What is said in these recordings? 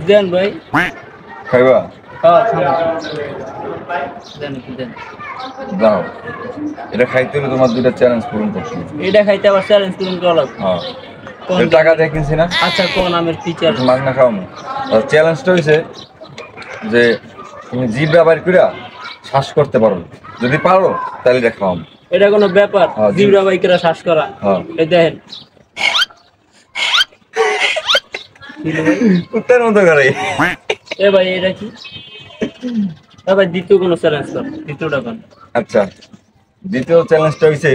দেন ভাই খাইবা? হ্যাঁ দেন দেন। দাও, এটা খাইতে হলে তোমার দুইটা চ্যালেঞ্জ পূরণ করতে হবে। এটা খাইতে আবার চ্যালেঞ্জ পূরণ করা লাগবে। হ্যাঁ, কোন এটা টাকা দিয়ে কিনছি না? আচ্ছা কোন আমের কি চ্যালেঞ্জ? মাগনা খাও না। চ্যালেঞ্জটা হয়েছে যে তুমি জিভটা বাইর করে শ্বাস করতে পারো, যদি পারো তাহলে এটা খাও। এটা কোনো ব্যাপার? হ্যাঁ, জিবরা বাইকেরা শ্বাস করা। হ্যাঁ, এই দেখেন কুত্তার মতো করে। এ ভাই এটা কি? এ ভাই দ্বিতীয় কোনো চ্যালেঞ্জ কর, দ্বিতীয়টা কোন? আচ্ছা, দ্বিতীয় চ্যালেঞ্জটা হয়েছে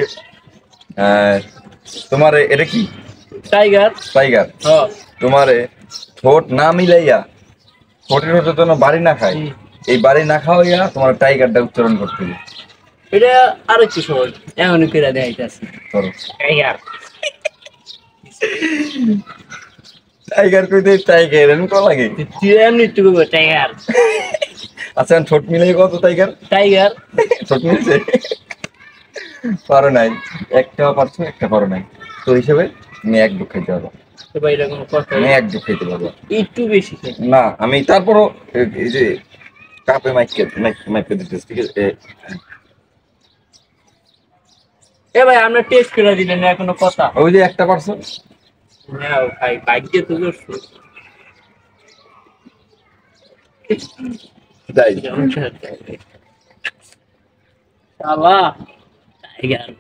তোমার এটা কি? টাইগার। টাইগার। হ্যাঁ তোমারে ঠোঁট না মিলাইয়া, ঠোঁটের মতো যেন বাড়ি না খায়, এই বাড়ি না খাওয়াইয়া তোমার টাইগারটা উচ্চারণ করতে হবে। এটা আর একটু সহজ, এমনই করে দেখাইতেছি। করো। টাইগার টাইগার কইতে টাইগার এরকম কল লাগে? তুই এমনি একটু করবো টাইগার। আচ্ছা, ঠোঁট মিলাই কত টাইগার? টাইগার ঠোঁট মিলছে? পারো নাই, একটা পারছো একটা পারো নাই, তো হিসেবে তুমি এক বুক খাইতে পারবো। তো ভাই এটা কোনো কথা? আমি এক বুক খাইতে পারবো একটু বেশি খাই না, আমি তারপরও এই যে কাপে মাইকে দিতেছি, ঠিক আছে? এ ভাই আমরা টেস্ট করে দিলেন না কোনো কথা? ওই যে একটা পারছো। হ্যাঁ ভাই ভাগ্যে তো করছো। যাই, শালা টাইগার